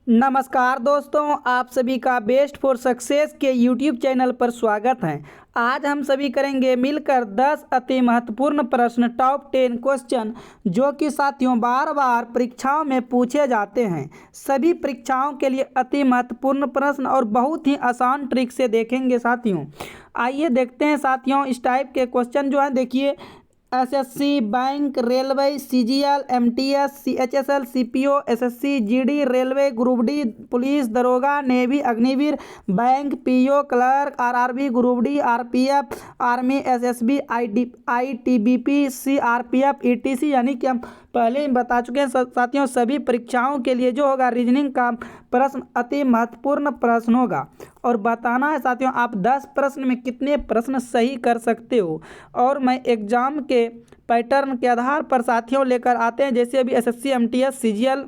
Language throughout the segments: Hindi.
नमस्कार दोस्तों, आप सभी का बेस्ट फॉर सक्सेस के यूट्यूब चैनल पर स्वागत है। आज हम सभी करेंगे मिलकर 10 अति महत्वपूर्ण प्रश्न, टॉप 10 क्वेश्चन जो कि साथियों बार बार परीक्षाओं में पूछे जाते हैं। सभी परीक्षाओं के लिए अति महत्वपूर्ण प्रश्न और बहुत ही आसान ट्रिक से देखेंगे साथियों। आइए देखते हैं साथियों, इस टाइप के क्वेश्चन जो है देखिए, SSC, bank, railway, CGL, MTS, CHSL, CPO, SSC, GD, railway, group D, police, दरोगा, navy, Agniveer, bank, PO, clerk, RRB, group D, RPF, army, SSB, ITBP, CRPF, etc, यानी कि हम पहले ही बता चुके हैं साथियों, सभी परीक्षाओं के लिए जो होगा रीजनिंग का प्रश्न अति महत्वपूर्ण प्रश्न होगा। और बताना है साथियों आप 10 प्रश्न में कितने प्रश्न सही कर सकते हो। और मैं एग्जाम के पैटर्न के आधार पर साथियों लेकर आते हैं, जैसे अभी एसएससी, एमटीएस, सीजीएल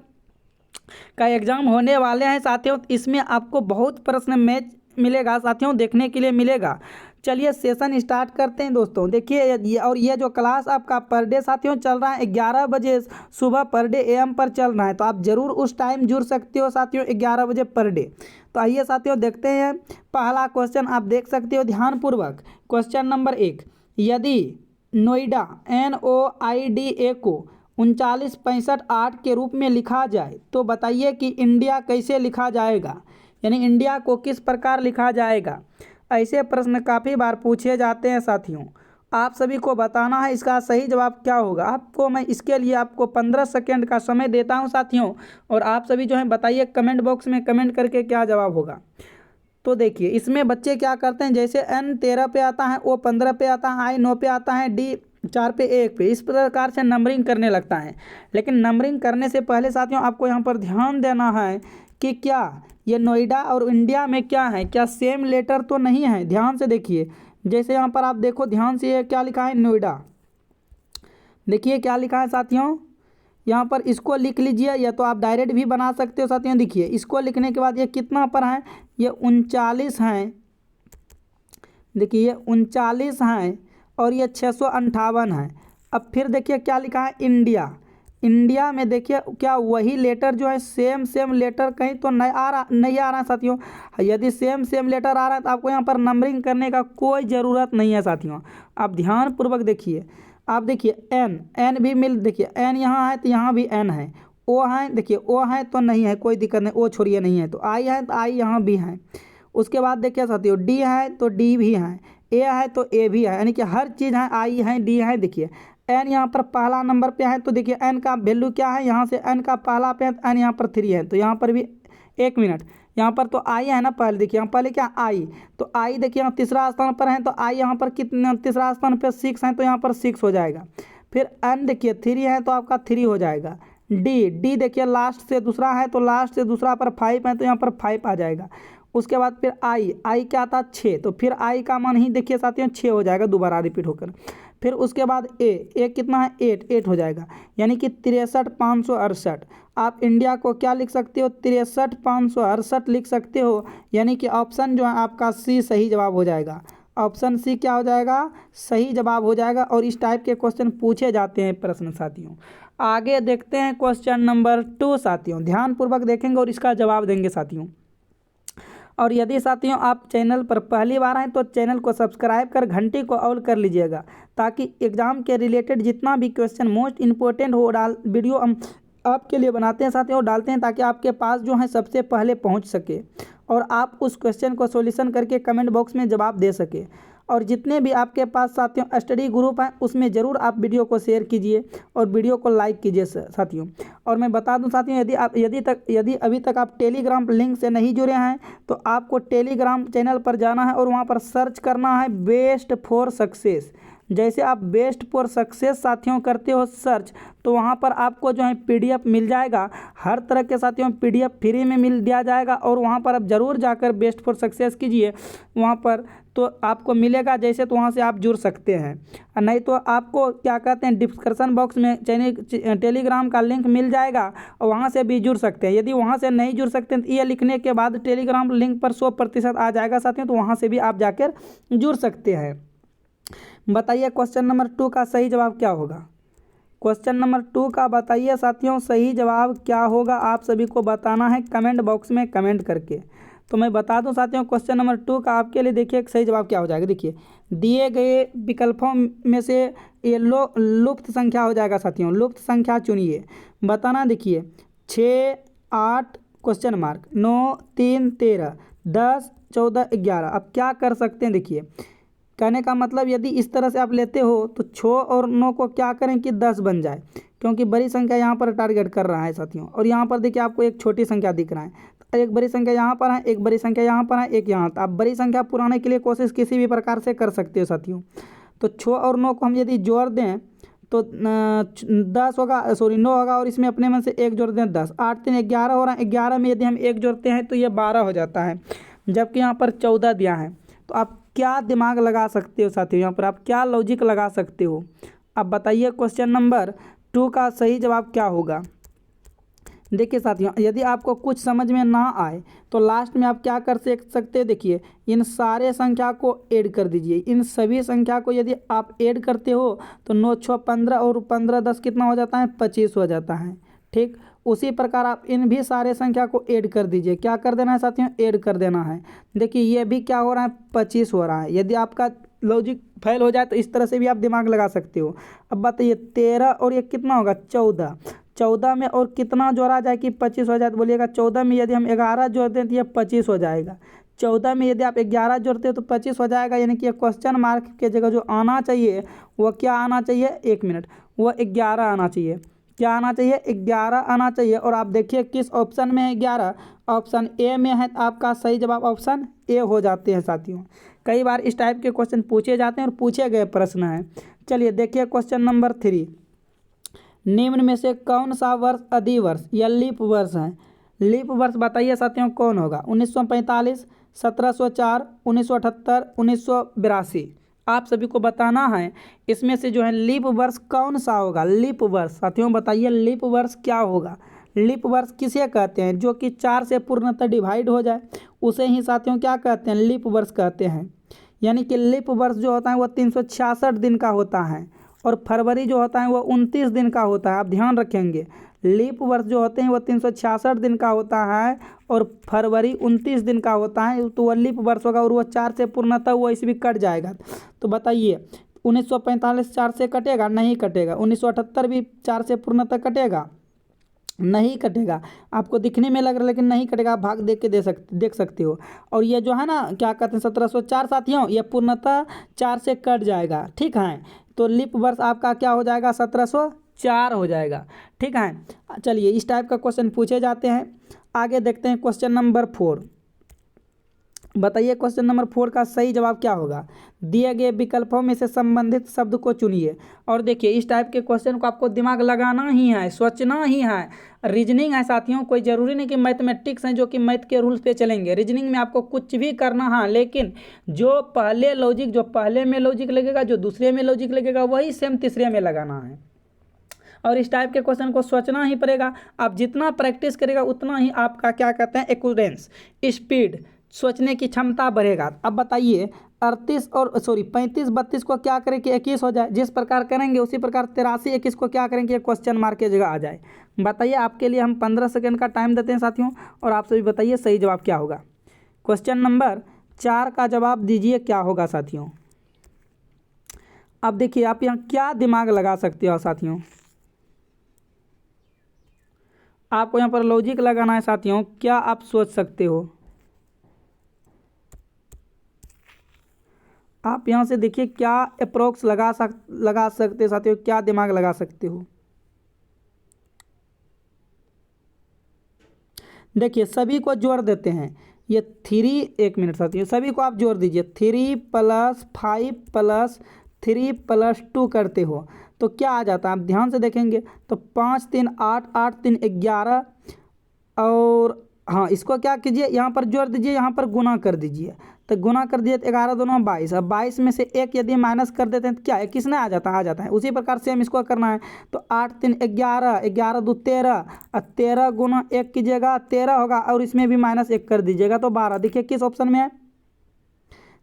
का एग्ज़ाम होने वाले हैं साथियों, इसमें आपको बहुत प्रश्न मैच मिलेगा साथियों, देखने के लिए मिलेगा। चलिए सेशन स्टार्ट करते हैं दोस्तों। देखिए और ये जो क्लास आपका पर डे साथियों चल रहा है 11 बजे सुबह पर डे एम पर चल रहा है, तो आप ज़रूर उस टाइम जुड़ सकते हो साथियों 11 बजे पर डे। तो आइए साथियों देखते हैं पहला क्वेश्चन, आप देख सकते हो ध्यानपूर्वक। क्वेश्चन नंबर 1, यदि नोएडा NOIDA को 3965 के रूप में लिखा जाए तो बताइए कि इंडिया कैसे लिखा जाएगा, यानी इंडिया को किस प्रकार लिखा जाएगा। ऐसे प्रश्न काफ़ी बार पूछे जाते हैं साथियों, आप सभी को बताना है इसका सही जवाब क्या होगा। आपको मैं इसके लिए आपको 15 सेकेंड का समय देता हूं साथियों, और आप सभी जो हैं बताइए कमेंट बॉक्स में कमेंट करके क्या जवाब होगा। तो देखिए इसमें बच्चे क्या करते हैं, जैसे N 13 पे आता है, O 15 पे आता है, I 9 पे आता है, D 4 पे 1 पे, इस प्रकार से नंबरिंग करने लगता है। लेकिन नंबरिंग करने से पहले साथियों आपको यहाँ पर ध्यान देना है कि क्या ये नोएडा और इंडिया में क्या है, क्या सेम लेटर तो नहीं है। ध्यान से देखिए, जैसे यहाँ पर आप देखो ध्यान से, ये क्या लिखा है नोएडा, देखिए क्या लिखा है साथियों, यहाँ पर इसको लिख लीजिए, या तो आप डायरेक्ट भी बना सकते हो साथियों। देखिए इसको लिखने के बाद ये कितना पर है, ये 39 हैं, देखिए ये 39 हैं और ये 658 है। अब फिर देखिए क्या लिखा है इंडिया, इंडिया में देखिए क्या वही लेटर जो है सेम लेटर कहीं तो नहीं आ रहा साथियों। यदि सेम लेटर आ रहा है तो आपको यहाँ पर नंबरिंग करने का कोई ज़रूरत नहीं है साथियों। आप ध्यानपूर्वक देखिए, आप देखिए एन भी देखिए एन यहाँ है तो यहाँ भी एन है, ओ है देखिए ओ है तो नहीं है, कोई दिक्कत नहीं, ओ छोड़िए नहीं है, तो आई है तो आई यहाँ भी है। उसके बाद देखिए साथियों डी है तो डी भी है, ए है तो ए भी है, यानी कि हर चीज़ है, आई है डी है। देखिए एन यहाँ पर पहला नंबर पे है, तो देखिए एन का वैल्यू क्या है, यहाँ से एन का पहला पे है तो एन यहाँ पर 3 है, तो यहाँ पर भी 1 मिनट, यहाँ पर तो आई है ना पहले, देखिए यहाँ पहले क्या आई, तो आई देखिए यहाँ तीसरा स्थान पर है, तो आई यहाँ पर कितने तीसरा स्थान पर 6 है, तो यहाँ पर 6 हो जाएगा। फिर एन देखिए 3 है तो आपका 3 हो जाएगा। डी देखिए लास्ट से दूसरा है, तो लास्ट से दूसरा पर 5 है, तो यहाँ पर 5 आ जाएगा। उसके बाद फिर आई क्या आता 6, तो फिर आई का मान ही देखिए साथियों 6 हो जाएगा, दोबारा रिपीट होकर। फिर उसके बाद ए कितना है 8 हो जाएगा, यानी कि 63,568। आप इंडिया को क्या लिख सकते हो, 63,568 लिख सकते हो, यानी कि ऑप्शन जो है आपका सी सही जवाब हो जाएगा। ऑप्शन सी क्या हो जाएगा, सही जवाब हो जाएगा। और इस टाइप के क्वेश्चन पूछे जाते हैं प्रश्न साथियों। आगे देखते हैं क्वेश्चन नंबर 2 साथियों, ध्यानपूर्वक देखेंगे और इसका जवाब देंगे साथियों। और यदि साथियों आप चैनल पर पहली बार आएँ तो चैनल को सब्सक्राइब कर घंटी को ऑल कर लीजिएगा, ताकि एग्ज़ाम के रिलेटेड जितना भी क्वेश्चन मोस्ट इम्पोर्टेंट हो वीडियो हम आपके लिए बनाते हैं साथियों, डालते हैं, ताकि आपके पास जो है सबसे पहले पहुंच सके और आप उस क्वेश्चन को सॉल्यूशन करके कमेंट बॉक्स में जवाब दे सके। और जितने भी आपके पास साथियों स्टडी ग्रुप हैं उसमें ज़रूर आप वीडियो को शेयर कीजिए और वीडियो को लाइक कीजिए साथियों। और मैं बता दूं साथियों, यदि अभी तक आप टेलीग्राम लिंक से नहीं जुड़े हैं तो आपको टेलीग्राम चैनल पर जाना है और वहां पर सर्च करना है बेस्ट फॉर सक्सेस। जैसे आप बेस्ट फॉर सक्सेस साथियों करते हो सर्च, तो वहाँ पर आपको जो है PDF मिल जाएगा, हर तरह के साथियों PDF फ्री में मिल दिया जाएगा। और वहाँ पर आप ज़रूर जाकर बेस्ट फॉर सक्सेस कीजिए, वहाँ पर तो आपको मिलेगा जैसे, तो वहाँ से आप जुड़ सकते हैं। नहीं तो आपको क्या कहते हैं डिस्क्रिप्शन बॉक्स में टेलीग्राम का लिंक मिल जाएगा और वहाँ से भी जुड़ सकते हैं। यदि वहाँ से नहीं जुड़ सकते हैं तो ये लिखने के बाद टेलीग्राम लिंक पर 100% आ जाएगा साथियों, तो वहाँ से भी आप जाकर जुड़ सकते हैं। बताइए क्वेश्चन नंबर 2 का सही जवाब क्या होगा। क्वेश्चन नंबर 2 का बताइए साथियों सही जवाब क्या होगा, आप सभी को बताना है कमेंट बॉक्स में कमेंट करके। तो मैं बता दूं साथियों क्वेश्चन नंबर 2 का आपके लिए देखिए सही जवाब क्या हो जाएगा। देखिए दिए गए विकल्पों में से ये लुप्त संख्या हो जाएगा साथियों, लुप्त संख्या चुनिए, बताना। देखिए 6 8 क्वेश्चन मार्क 9 3 13 10 14 11। अब क्या कर सकते हैं, देखिए कहने का मतलब यदि इस तरह से आप लेते हो तो 6 और 9 को क्या करें कि 10 बन जाए, क्योंकि बड़ी संख्या यहाँ पर टारगेट कर रहा है साथियों। और यहाँ पर देखिए आपको एक छोटी संख्या दिख रहा है, तो एक बड़ी संख्या यहाँ पर है, एक बड़ी संख्या यहाँ पर है, एक यहाँ। तो आप बड़ी संख्या पुराने के लिए कोशिश किसी भी प्रकार से कर सकते हो साथियों। तो 6 और 9 को हम यदि जोड़ दें तो 10 होगा, सॉरी 9 होगा, और इसमें अपने मन से एक जोड़ दें 10, 8 3 11 हो रहा है। 11 में यदि हम एक जोड़ते हैं तो ये 12 हो जाता है, जबकि यहाँ पर 14 दिया है। तो आप क्या दिमाग लगा सकते हो साथियों, यहाँ पर आप क्या लॉजिक लगा सकते हो। अब बताइए क्वेश्चन नंबर 2 का सही जवाब क्या होगा। देखिए साथियों यदि आपको कुछ समझ में ना आए तो लास्ट में आप क्या कर सकते हैं, देखिए इन सारे संख्या को ऐड कर दीजिए। इन सभी संख्या को यदि आप ऐड करते हो तो 9 6 15 और 15 10 कितना हो जाता है, 25 हो जाता है। ठीक उसी प्रकार आप इन भी सारे संख्या को ऐड कर दीजिए। क्या कर देना है साथियों, ऐड कर देना है। देखिए ये भी क्या हो रहा है, 25 हो रहा है। यदि आपका लॉजिक फेल हो जाए तो इस तरह से भी आप दिमाग लगा सकते हो। अब बताइए 13 और ये कितना होगा, 14। 14 में और कितना जोड़ा जाए कि 25 हो जाए, तो बोलिएगा 14 में यदि हम 11 जोड़ते हैं तो ये 25 हो जाएगा। 14 में यदि आप 11 जोड़ते हो तो 25 हो जाएगा। यानी कि क्वेश्चन मार्क के जगह जो आना चाहिए वह क्या आना चाहिए, 1 मिनट, वह 11 आना चाहिए। क्या आना चाहिए, 11 आना चाहिए। और आप देखिए किस ऑप्शन में है 11, ऑप्शन ए में है। आपका सही जवाब ऑप्शन ए हो जाते हैं साथियों। कई बार इस टाइप के क्वेश्चन पूछे जाते हैं और पूछे गए प्रश्न हैं। चलिए देखिए क्वेश्चन नंबर 3, निम्न में से कौन सा वर्ष अधिवर्ष या लीप वर्ष है। लीप वर्ष बताइए साथियों कौन होगा, 1945, 1704, 1978, 1982। आप सभी को बताना है इसमें से जो है लीप वर्ष कौन सा होगा। लीप वर्ष साथियों बताइए लीप वर्ष क्या होगा। लीप वर्ष किसे कहते हैं, जो कि 4 से पूर्णतः डिवाइड हो जाए उसे ही साथियों क्या कहते हैं, लीप वर्ष कहते हैं। यानी कि लीप वर्ष जो होता है वह 366 दिन का होता है, और फरवरी जो होता है वह 29 दिन का होता है। आप ध्यान रखेंगे लीप वर्ष जो होते हैं वह 366 दिन का होता है और फरवरी 29 दिन का होता है। तो वह लीप वर्ष होगा और वह 4 से पूर्णतः वो इस भी कट जाएगा। तो बताइए 1945 4 से कटेगा, नहीं कटेगा। 1978 भी 4 से पूर्णतः कटेगा, नहीं कटेगा। आपको दिखने में लग रहा है लेकिन नहीं कटेगा, आप भाग देख के देख सकते हो। और ये जो है ना क्या कहते हैं 1704 साथियों, ये पूर्णतः 4 से कट जाएगा। ठीक है, तो लीप वर्ष आपका क्या हो जाएगा, 1704 हो जाएगा। ठीक है, चलिए इस टाइप का क्वेश्चन पूछे जाते हैं। आगे देखते हैं क्वेश्चन नंबर 4। बताइए क्वेश्चन नंबर 4 का सही जवाब क्या होगा। दिए गए विकल्पों में से संबंधित शब्द को चुनिए। और देखिए इस टाइप के क्वेश्चन को आपको दिमाग लगाना ही है, सोचना ही है। रीजनिंग है साथियों, कोई ज़रूरी नहीं कि मैथमेटिक्स हैं जो कि मैथ के रूल्स पे चलेंगे। रीजनिंग में आपको कुछ भी करना है, लेकिन जो पहले में लॉजिक लगेगा, जो दूसरे में लॉजिक लगेगा, वही सेम तीसरे में लगाना है। और इस टाइप के क्वेश्चन को सोचना ही पड़ेगा। आप जितना प्रैक्टिस करेगा उतना ही आपका क्या कहते हैं एक्यूरेंस, स्पीड, सोचने की क्षमता बढ़ेगा। अब बताइए 35 32 को क्या करें कि 21 हो जाए। जिस प्रकार करेंगे उसी प्रकार 83 21 को क्या करें कि क्वेश्चन मार्क की जगह आ जाए। बताइए आपके लिए हम 15 सेकंड का टाइम देते हैं साथियों, और आप सभी बताइए सही जवाब क्या होगा। क्वेश्चन नंबर 4 का जवाब दीजिए क्या होगा साथियों। अब देखिए आप यहाँ क्या दिमाग लगा सकते हो साथियों, आपको यहाँ पर लॉजिक लगाना है साथियों। क्या आप सोच सकते हो, आप यहाँ से देखिए क्या अप्रोक्स लगा सकते साथियों, क्या दिमाग लगा सकते हो। देखिए सभी को जोड़ देते हैं। ये 3, 1 मिनट साथियों, सभी को आप जोड़ दीजिए। 3 + 5 + 3 + 2 करते हो तो क्या आ जाता है, आप ध्यान से देखेंगे तो 5 3 8 8 3 11। और हाँ इसको क्या कीजिए, यहाँ पर जोड़ दीजिए, यहाँ पर गुना कर दीजिए। तो गुना कर दिए तो 11 दूना 22। अब 22 में से 1 यदि माइनस कर देते हैं तो क्या है, किसने आ जाता है। उसी प्रकार से हम इसको करना है। तो 8 3 11, 11 2 13, और 13 गुना 1 कीजिएगा 13 होगा, और इसमें भी -1 कर दीजिएगा तो 12। देखिए किस ऑप्शन में है,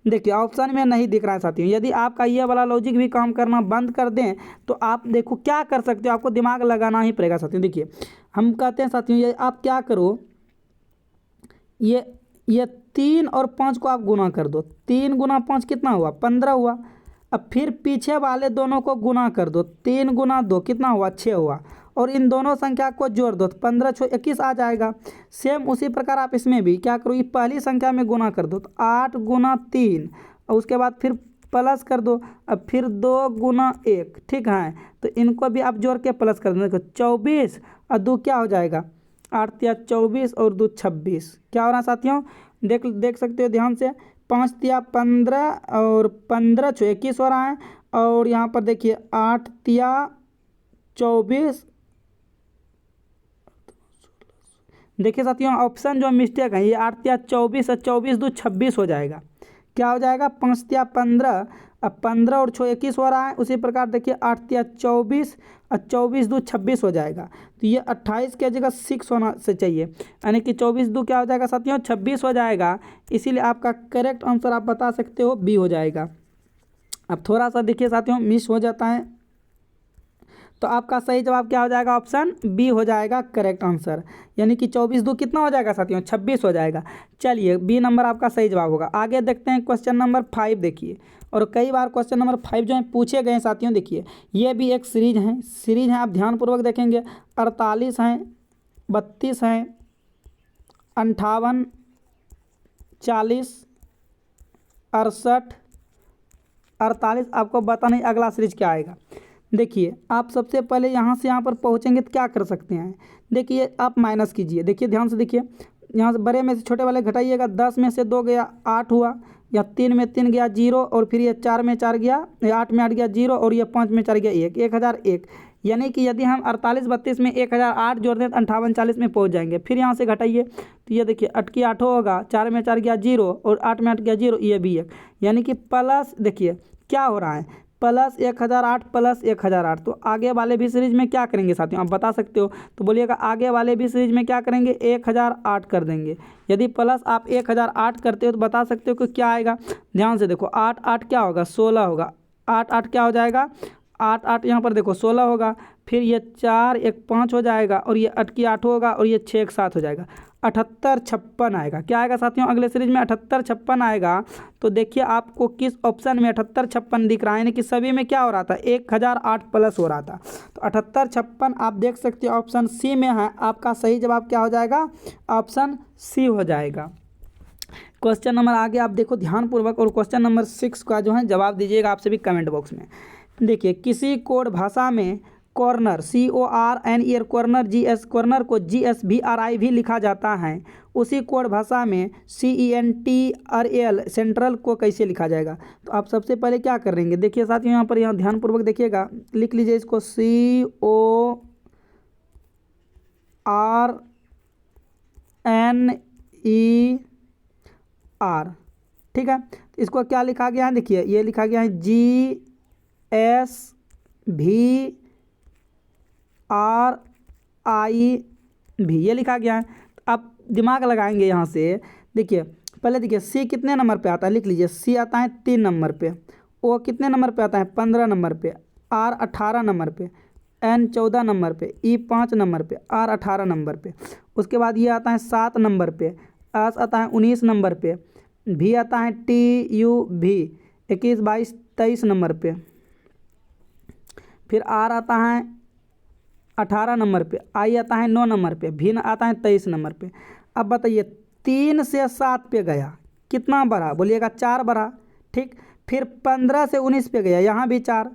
देखिए ऑप्शन में नहीं दिख रहा है साथियों। यदि आपका ये वाला लॉजिक भी काम करना बंद कर दें तो आप देखो क्या कर सकते हो, आपको दिमाग लगाना ही पड़ेगा साथियों। देखिए हम कहते हैं साथियों, ये आप क्या करो, ये 3 और 5 को आप गुना कर दो। 3 गुना 5 कितना हुआ, 15 हुआ। अब फिर पीछे वाले दोनों को गुना कर दो, 3 गुना 2 कितना हुआ, 6 हुआ। और इन दोनों संख्या को जोड़ दो तो 15 6 21 आ जाएगा। सेम उसी प्रकार आप इसमें भी क्या करो, ये पहली संख्या में गुना कर दो तो 8 गुना 3 और उसके बाद फिर प्लस कर दो, अब फिर 2 गुना 1, ठीक है। तो इनको भी आप जोड़ के प्लस कर दो, देखो 24 और 2 क्या हो जाएगा, 8 तिया 24 और 2 26। क्या हो रहा है साथियों, देख सकते हो ध्यान से, 5 तिया 15 और 15 6 21 हो रहा है। और यहाँ पर देखिए 8 तिया 24, देखिए साथियों ऑप्शन जो मिस्टेक है, ये 8 तिया 24 और 24 2 26 हो जाएगा। क्या हो जाएगा, 5 तिया 15, अब 15 और 6 21 हो रहा है। उसी प्रकार देखिए 8 तिया 24 और 24 2 26 हो जाएगा। तो ये 28 की जगह 6 होना से चाहिए, यानी कि 24 2 क्या हो जाएगा साथियों, 26 हो जाएगा। इसीलिए आपका करेक्ट आंसर आप बता सकते हो बी हो जाएगा। अब थोड़ा सा देखिए साथियों मिस हो जाता है, तो आपका सही जवाब क्या हो जाएगा, ऑप्शन बी हो जाएगा करेक्ट आंसर। यानी कि 24 2 कितना हो जाएगा साथियों, 26 हो जाएगा। चलिए बी नंबर आपका सही जवाब होगा। आगे देखते हैं क्वेश्चन नंबर 5 देखिए। और कई बार क्वेश्चन नंबर 5 जो है पूछे गए हैं साथियों। देखिए ये भी एक सीरीज है, आप ध्यानपूर्वक देखेंगे। 48 हैं, 32 हैं, 58, 40, 68, 48, आपको पता नहीं अगला सीरीज क्या आएगा। देखिए आप सबसे पहले यहाँ से यहाँ पर पहुँचेंगे तो क्या कर सकते हैं, देखिए आप माइनस कीजिए। देखिए ध्यान से देखिए, यहाँ से बड़े में से छोटे वाले घटाइएगा। 10 में से 2 गया 8 हुआ, या 3 में 3 गया 0, और फिर ये 4 में 4 गया, 8 में 8 गया 0, और ये 5 में 4 गया 1, 1001। यानी कि यदि हम 48 32 में 1008 जोड़ दें तो 58 40 में पहुँच जाएंगे। फिर यहाँ से घटाइए तो ये देखिए 8 की 8 होगा, 4 में 4 गया 0, और 8 में 8 गया 0, ये भी 1। यानी कि प्लस, देखिए क्या हो रहा है, प्लस 1008 प्लस 1008। तो आगे वाले भी सीरीज में क्या करेंगे साथियों, आप बता सकते हो। तो बोलिएगा आगे वाले भी सीरीज में क्या करेंगे, 1008 कर देंगे। यदि प्लस आप 1008 करते हो तो बता सकते हो कि क्या आएगा। ध्यान से देखो 8 8 क्या होगा, 16 होगा। 8 8 क्या हो जाएगा, 8 8 यहाँ पर देखो 16 होगा। फिर ये 4 1 5 हो जाएगा, और ये 8 की 8 होगा, और ये 6 1 7 हो जाएगा। 78 56 आएगा। क्या आएगा साथियों, अगले सीरीज में 78 56 आएगा। तो देखिए आपको किस ऑप्शन में 78 56 दिख रहा है, यानी कि सभी में क्या हो रहा था, 1008 प्लस हो रहा था। तो 78 56 आप देख सकते हो ऑप्शन सी में है। आपका सही जवाब क्या हो जाएगा, ऑप्शन सी हो जाएगा। क्वेश्चन नंबर आगे आप देखो ध्यानपूर्वक, और क्वेश्चन नंबर 6 का जो है जवाब दीजिएगा आप सभी कमेंट बॉक्स में। देखिए किसी कोड भाषा में corner CORNER corner GS corner को GSVRI भी लिखा जाता है, उसी कोड भाषा में CENTRAL सेंट्रल को कैसे लिखा जाएगा। तो आप सबसे पहले क्या करेंगे, देखिए साथियों यहाँ ध्यानपूर्वक देखिएगा, लिख लीजिए इसको CORNER, ठीक है। इसको क्या लिखा गया है, देखिए ये लिखा गया है GSVRI भी, ये लिखा गया है। आप दिमाग लगाएंगे यहाँ से। देखिए पहले देखिए सी कितने नंबर पे आता है, लिख लीजिए सी आता है 3 नंबर पे, ओ कितने नंबर पे आता है 15 नंबर पे, आर 18 नंबर पे, एन 14 नंबर पे, ई 5 नंबर पे, आर 18 नंबर पे। उसके बाद ये आता है 7 नंबर पे, एस आता है 19 नंबर पे, भी आता है TUV 21 22 23 नंबर पे, फिर आर आता है 18 नंबर पे, आई आता है 9 नंबर पे, भी आता है 23 नंबर पे। अब बताइए 3 से 7 पे गया कितना बढ़ा, बोलिएगा 4 बढ़ा, ठीक। फिर 15 से 19 पे गया, यहाँ भी 4।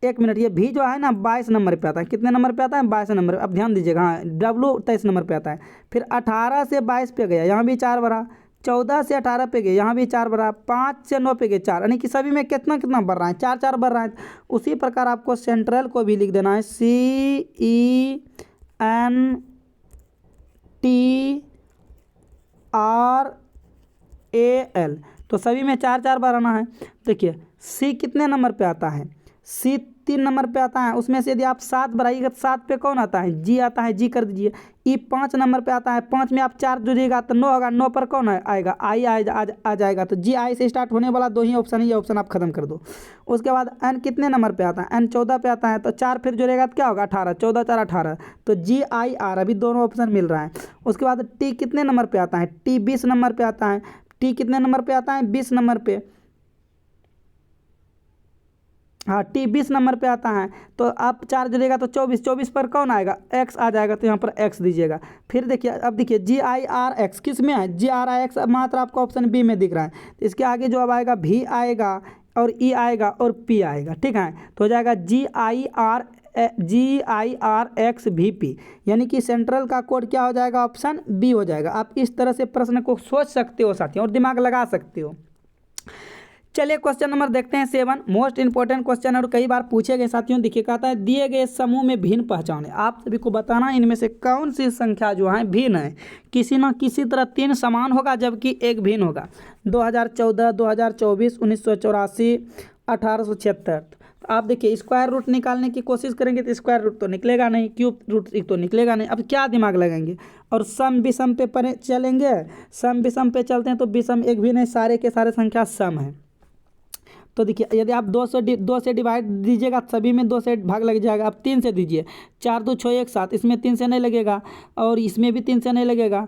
1 मिनट, ये भी जो है ना 22 नंबर पे आता है, कितने नंबर पे आता है 22 नंबर। अब ध्यान दीजिएगा, हाँ W 23 नंबर पे आता है। फिर 18 से 22 पे गया, यहाँ भी 4 बढ़ा। 14 से 18 पे गए, यहाँ भी 4 बढ़ा। 5 से 9 पे गए 4, यानी कि सभी में कितना कितना बढ़ रहा है, 4 4 बढ़ रहा है। उसी प्रकार आपको सेंट्रल को भी लिख देना है CENTRAL, तो सभी में 4 4 बढ़ाना है। देखिए सी कितने नंबर पे आता है, सी 3 नंबर पे आता है, उसमें से यदि आप 7 बढ़ाइएगा तो 7 पे कौन आता है, जी आता है, जी कर दीजिए। ई 5 नंबर पे आता है, 5 में आप 4 जोड़िएगा तो 9 होगा, 9 पर कौन आएगा, आई आ जाएगा। तो जी आई से स्टार्ट होने वाला 2 ही ऑप्शन है, ये ऑप्शन आप खत्म कर दो। उसके बाद एन कितने नंबर पे आता है, एन 14 पे आता है, तो 4 फिर जोड़ेगा तो क्या होगा 18, 14 4 18, तो जी आई आर, अभी दोनों ऑप्शन मिल रहा है। उसके बाद टी कितने नंबर पे आता है, टी 20 नंबर पे आता है, टी कितने नंबर पे आता है, 20 नंबर पे, हाँ टी 20 नंबर पे आता है। तो आप 4 जोड़िएगा तो 24, 24 पर कौन आएगा, एक्स आ जाएगा, तो यहाँ पर एक्स दीजिएगा। फिर देखिए, अब देखिए जी आई आर एक्स किस में है, जी आर आई एक्स मात्र आपको ऑप्शन बी में दिख रहा है। तो इसके आगे जो अब आएगा भी आएगा और ई आएगा और पी आएगा, ठीक है। तो हो जाएगा GIR X यानी कि सेंट्रल का कोड क्या हो जाएगा, ऑप्शन बी हो जाएगा। आप इस तरह से प्रश्न को सोच सकते हो साथियों और दिमाग लगा सकते हो। चलिए क्वेश्चन नंबर देखते हैं 7, मोस्ट इंपॉर्टेंट क्वेश्चन और कई बार पूछे गए साथियों। देखिए कहता है दिए गए समूह में भिन्न पहचाने, आप सभी को बताना इनमें से कौन सी संख्या जो है भिन्न है। किसी न किसी तरह 3 समान होगा जबकि एक भिन्न होगा। 2014, 2024, 1984, 1876। तो आप देखिए स्क्वायर रूट निकालने की कोशिश करेंगे तो स्क्वायर रूट तो निकलेगा नहीं, क्यूब रूट तो निकलेगा नहीं। अब क्या दिमाग लगाएंगे, और सम विषम पे चलेंगे। सम विषम पे चलते हैं तो विषम एक भी नहीं, सारे के सारे संख्या सम है। तो देखिए यदि आप 2 से डिवाइड दीजिएगा सभी में 2 से भाग लग जाएगा। अब 3 से दीजिए, 4 2 6 1 7, इसमें 3 से नहीं लगेगा और इसमें भी 3 से नहीं लगेगा।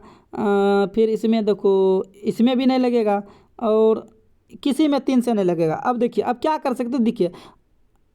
फिर इसमें देखो, इसमें भी नहीं लगेगा और किसी में 3 से नहीं लगेगा। अब देखिए अब क्या कर सकते हो, देखिए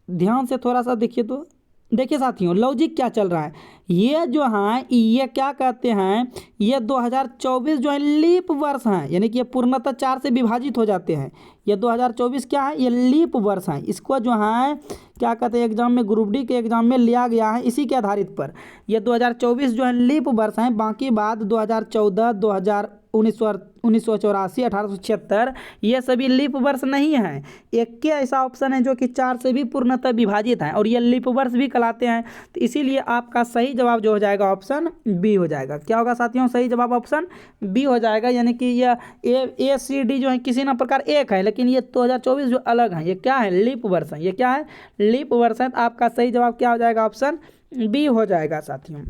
ध्यान से थोड़ा सा देखिए। तो देखिए साथियों लॉजिक क्या चल रहा है, ये जो है ये क्या कहते हैं, ये 2024 जो है लीप वर्ष है, यानी कि ये पूर्णतः 4 से विभाजित हो जाते हैं। ये 2024 क्या है, ये लीप वर्ष है। इसको जो है क्या कहते हैं, एग्जाम में ग्रुप डी के एग्जाम में लिया गया है इसी के आधारित पर। ये 2024 जो है लीप वर्ष है, बाकी बाद 2014, 1984, 1876 ये सभी लीप वर्ष नहीं है। एक के ऐसा ऑप्शन है जो कि 4 से भी पूर्णतः विभाजित है और ये लीप वर्ष भी कहलाते हैं। तो इसीलिए आपका सही जवाब जो हो जाएगा ऑप्शन बी हो जाएगा। क्या होगा साथियों, सही जवाब ऑप्शन बी हो जाएगा। यानी कि यह ए सी डी जो है किसी न प्रकार एक है, लेकिन ये 2024 जो अलग है, ये क्या है, लीप वर्ष है। ये क्या है, लीप वर्ष है। तो आपका सही जवाब क्या हो जाएगा, ऑप्शन बी हो जाएगा साथियों।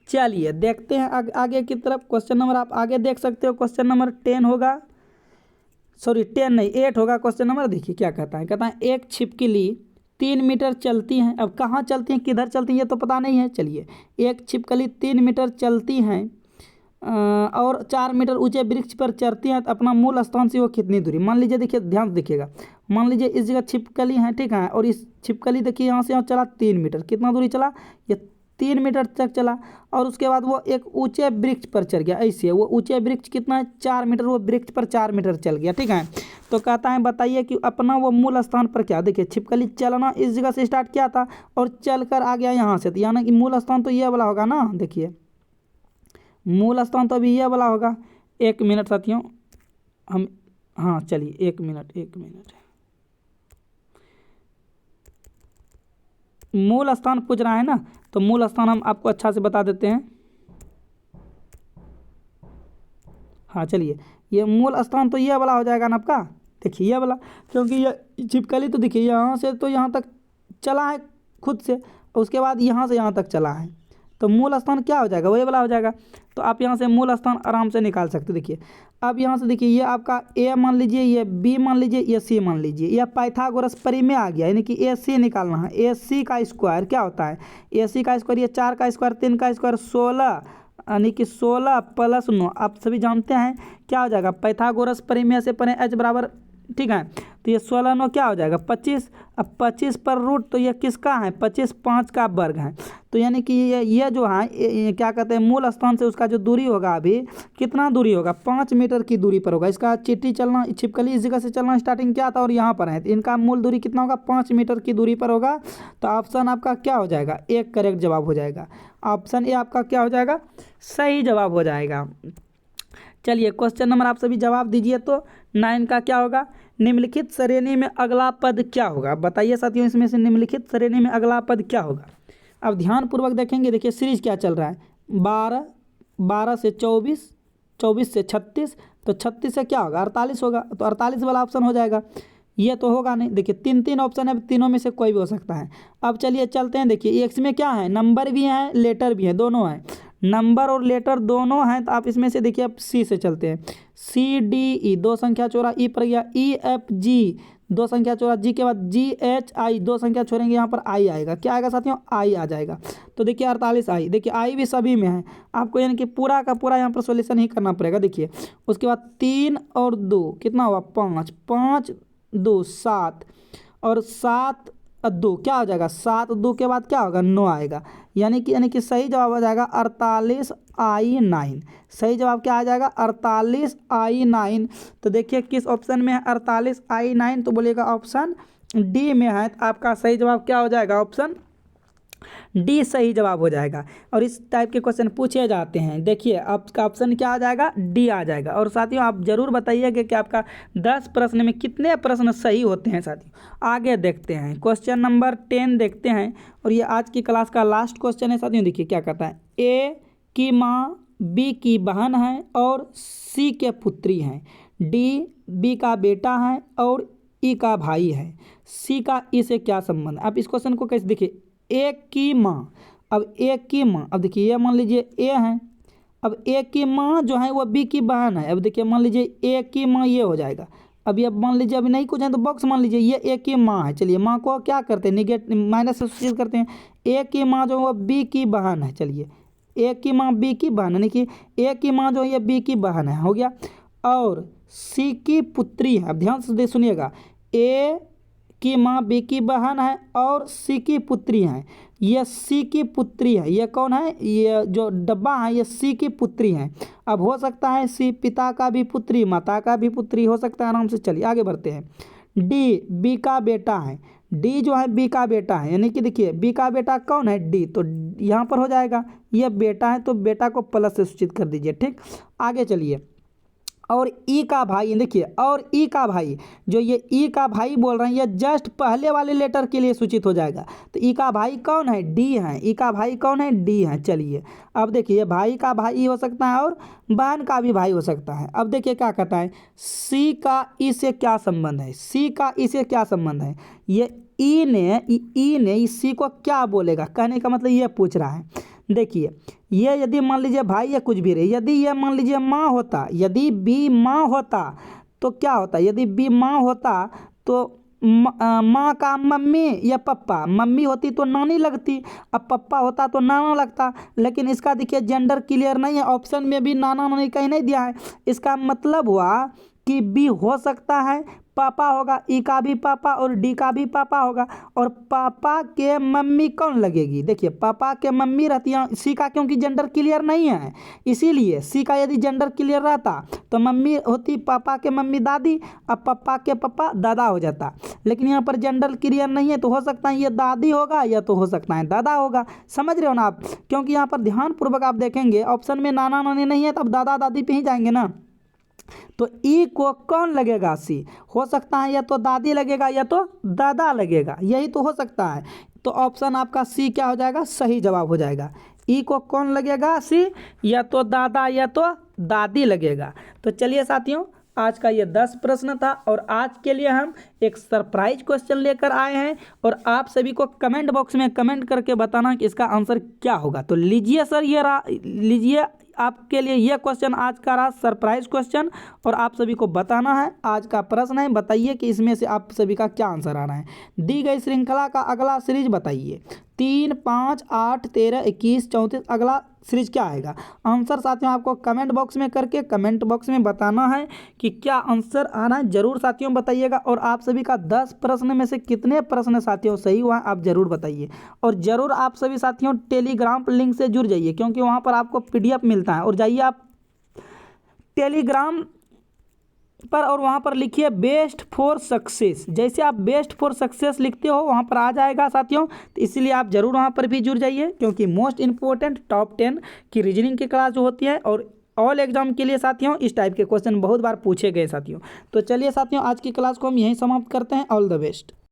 चलिए देखते हैं आगे की तरफ। क्वेश्चन नंबर आप आगे देख सकते हो, क्वेश्चन नंबर 10 होगा, सॉरी 10 नहीं 8 होगा क्वेश्चन नंबर। देखिए क्या कहता है, कहता है एक छिपकली 3 मीटर चलती हैं। अब कहाँ चलती हैं, किधर चलती हैं, ये तो पता नहीं है। चलिए एक छिपकली 3 मीटर चलती हैं और 4 मीटर ऊंचे वृक्ष पर चढ़ती हैं, तो अपना मूल स्थान से वो कितनी दूरी, मान लीजिए, देखिए ध्यान से देखिएगा, मान लीजिए इस जगह छिपकली है, ठीक है, और इस छिपकली देखिए यहाँ से यहाँ चला 3 मीटर, कितना दूरी चला, ये 3 मीटर तक चला। और उसके बाद वो एक ऊंचे वृक्ष पर चढ़ गया। ऐसे वो ऊंचे वृक्ष कितना है, 4 मीटर, वो वृक्ष पर 4 मीटर चल गया, ठीक है। तो कहता है बताइए कि अपना वो मूल स्थान पर क्या, देखिए छिपकली चलना इस जगह से स्टार्ट किया था और चल कर आ गया यहाँ से, तो यानी कि मूल स्थान तो ये वाला होगा ना। देखिए मूल स्थान तो अभी ये वाला होगा। 1 मिनट साथियों, हम हाँ चलिए 1 मिनट मूल स्थान पूछ रहा है ना, तो मूल स्थान हम आपको अच्छा से बता देते हैं। हाँ चलिए, ये मूल स्थान तो ये वाला हो जाएगा ना आपका, देखिए ये वाला, क्योंकि ये छिपकली तो देखिए यहाँ से तो यहाँ तक चला है खुद से, उसके बाद यहाँ से यहाँ तक चला है, तो मूल स्थान क्या हो जाएगा, वही वाला हो जाएगा। तो आप यहाँ से मूल स्थान आराम से निकाल सकते हो। देखिए अब यहाँ से देखिए ये आपका ए मान लीजिए, ये बी मान लीजिए, ये सी मान लीजिए, यह पाइथागोरस परिमेय आ गया, यानी कि ए सी निकालना है। ए सी का स्क्वायर क्या होता है, ए सी का स्क्वायर, ये 4 का स्क्वायर, 3 का स्क्वायर 16, यानी कि 16 + 9, आप सभी जानते हैं क्या हो जाएगा, पाइथागोरस परिमेय से पढ़े h बराबर, ठीक है। तो ये 16 9 क्या हो जाएगा 25। अब 25 पर रूट, तो ये किसका है, 25 5 का वर्ग है। तो यानी कि ये जो है ये क्या कहते हैं, मूल स्थान से उसका जो दूरी होगा, अभी कितना दूरी होगा, 5 मीटर की दूरी पर होगा। इसका चिट्ठी चलना, छिपकली इस जगह से चलना स्टार्टिंग क्या था और यहाँ पर है, तो इनका मूल दूरी कितना होगा, 5 मीटर की दूरी पर होगा। तो ऑप्शन आपका क्या हो जाएगा, एक करेक्ट जवाब हो जाएगा। ऑप्शन ए आपका क्या हो जाएगा, सही जवाब हो जाएगा। चलिए क्वेश्चन नंबर आप सभी जवाब दीजिए। तो 9 का क्या होगा, निम्नलिखित श्रेणी में अगला पद क्या होगा, बताइए साथियों, इसमें से निम्नलिखित श्रेणी में अगला पद क्या होगा। अब ध्यानपूर्वक देखेंगे, देखिए सीरीज क्या चल रहा है, 12, 12 से 24, 24 से 36, तो 36 से क्या होगा 48 होगा, तो 48 वाला ऑप्शन हो जाएगा। ये तो होगा नहीं। देखिए 3 ऑप्शन है, तीनों में से कोई भी हो सकता है। अब चलिए चलते हैं। देखिए इसमें क्या है, नंबर भी है लेटर भी है, दोनों है, नंबर और लेटर दोनों हैं। तो आप इसमें से देखिए अब सी से चलते हैं। सी डी ई 2 संख्या छोड़ा ई पर गया, ई एफ जी 2 संख्या छोड़ा जी के बाद जी एच आई 2 संख्या छोड़ेंगे, यहाँ पर आई आएगा। क्या आएगा साथियों, आई आ जाएगा। तो देखिए 48 आई, देखिए आई भी सभी में है, आपको यानी कि पूरा का पूरा यहाँ पर सॉल्यूशन ही करना पड़ेगा। देखिए उसके बाद 3 और 2 कितना हुआ 5, 5 2 7 और 7 2 क्या हो जाएगा, 7 2 के बाद क्या होगा 9 आएगा। यानी कि सही जवाब आ जाएगा 48 आई 9। सही जवाब क्या आ जाएगा 48 आई 9। तो देखिए किस ऑप्शन में है 48 आई 9, तो बोलिएगा ऑप्शन डी में है। तो आपका सही जवाब क्या हो जाएगा, ऑप्शन डी सही जवाब हो जाएगा। और इस टाइप के क्वेश्चन पूछे जाते हैं। देखिए आपका ऑप्शन क्या आ जाएगा, डी आ जाएगा। और साथियों आप जरूर बताइएगा कि आपका 10 प्रश्न में कितने प्रश्न सही होते हैं। साथियों आगे देखते हैं, क्वेश्चन नंबर 10 देखते हैं। और ये आज की क्लास का लास्ट क्वेश्चन है साथियों। देखिए क्या कहता है, ए की माँ बी की बहन है और सी के पुत्री हैं, डी बी का बेटा है और ई का भाई है, सी का ई से क्या संबंध है। आप इस क्वेश्चन को कैसे, देखिए एक की माँ, अब एक की माँ, अब देखिए ये मान लीजिए ए है, अब ए की माँ जो है वो बी की बहन है। अब देखिए मान लीजिए ए की माँ ये हो जाएगा। अब ये मान लीजिए अभी नहीं कुछ है तो बॉक्स मान लीजिए ये ए की माँ है। चलिए माँ को क्या करते हैं, निगेट माइनस से सूचित करते हैं। ए की माँ जो है वो बी की बहन है। चलिए ए की माँ बी की बहन है, देखिए ए की माँ जो है ये बी की बहन है, हो गया। और सी की पुत्री है। अब ध्यान से सुनिएगा, ए की माँ बी की बहन है और सी की पुत्री है। ये सी की पुत्री है, ये कौन है, ये जो डब्बा है ये सी की पुत्री है। अब हो सकता है सी पिता का भी पुत्री माता का भी पुत्री हो सकता है, आराम से। चलिए आगे बढ़ते हैं। डी बी का बेटा है, डी जो है बी का बेटा है, यानी कि देखिए बी का बेटा कौन है, डी। तो यहाँ पर हो जाएगा ये बेटा है तो बेटा को प्लस से सूचित कर दीजिए, ठीक। आगे चलिए। और ई का भाई, देखिए और ई का भाई, जो ये ई का भाई बोल रहे हैं ये जस्ट पहले वाले लेटर के लिए सूचित हो जाएगा। तो ई का भाई कौन है, डी है। ई का भाई कौन है, डी है। चलिए अब देखिए भाई का भाई हो सकता है और बहन का भी भाई हो सकता है। अब देखिए क्या कहता है, सी का ई से क्या संबंध है, सी का ई से क्या संबंध है। ये ई ने इस सी को क्या बोलेगा, कहने का मतलब ये पूछ रहा है। देखिए ये यदि मान लीजिए भाई या कुछ भी रहे, यदि ये मान लीजिए माँ होता, यदि बी माँ होता तो क्या होता, यदि बी माँ होता तो माँ का मम्मी या पप्पा, मम्मी होती तो नानी लगती, अब पप्पा होता तो नाना लगता। लेकिन इसका देखिए जेंडर क्लियर नहीं है, ऑप्शन में भी नाना नानी कहीं नहीं दिया है। इसका मतलब हुआ कि बी हो सकता है पापा होगा, ई का भी पापा और डी का भी पापा होगा। और पापा के मम्मी कौन लगेगी, देखिए पापा के मम्मी रहती है सी का, क्योंकि जेंडर क्लियर नहीं है इसीलिए। सी का यदि जेंडर क्लियर रहता तो मम्मी होती पापा के मम्मी दादी, अब पापा के पापा दादा हो जाता। लेकिन यहाँ पर जेंडर क्लियर नहीं है तो हो सकता है ये दादी होगा या तो हो सकता है दादा होगा। समझ रहे हो ना आप, क्योंकि यहाँ पर ध्यानपूर्वक आप देखेंगे ऑप्शन में नाना नानी नहीं है तो अब दादा दादी पे ही जाएंगे ना। तो ई को कौन लगेगा, सी। हो सकता है या तो दादी लगेगा या तो दादा लगेगा, यही तो हो सकता है। तो ऑप्शन आपका सी क्या हो जाएगा, सही जवाब हो जाएगा। ई को कौन लगेगा, सी, या तो दादा या तो दादी लगेगा। तो चलिए साथियों आज का ये 10 प्रश्न था और आज के लिए हम एक सरप्राइज क्वेश्चन लेकर आए हैं और आप सभी को कमेंट बॉक्स में कमेंट करके बताना कि इसका आंसर क्या होगा। तो लीजिए सर, ये लीजिए आपके लिए ये क्वेश्चन आज का रहा सरप्राइज क्वेश्चन और आप सभी को बताना है। आज का प्रश्न है, बताइए कि इसमें से आप सभी का क्या आंसर आ रहा है। दी गई श्रृंखला का अगला सीरीज बताइए। 3, 5, 8, 13, 21, 34 अगला सीरीज क्या आएगा। आंसर साथियों आपको कमेंट बॉक्स में करके कमेंट बॉक्स में बताना है कि क्या आंसर आना है, जरूर साथियों बताइएगा। और आप सभी का 10 प्रश्न में से कितने प्रश्न साथियों सही हुआ आप जरूर बताइए। और जरूर आप सभी साथियों टेलीग्राम लिंक से जुड़ जाइए, क्योंकि वहाँ पर आपको PDF मिलता है। और जाइए आप टेलीग्राम पर और वहाँ पर लिखिए बेस्ट फॉर सक्सेस। जैसे आप बेस्ट फॉर सक्सेस लिखते हो वहाँ पर आ जाएगा साथियों। तो इसलिए आप जरूर वहाँ पर भी जुड़ जाइए, क्योंकि मोस्ट इंपॉर्टेंट टॉप 10 की रीजनिंग की क्लास जो होती है और ऑल एग्जाम के लिए साथियों इस टाइप के क्वेश्चन बहुत बार पूछे गए साथियों। तो चलिए साथियों आज की क्लास को हम यहीं समाप्त करते हैं। All the best.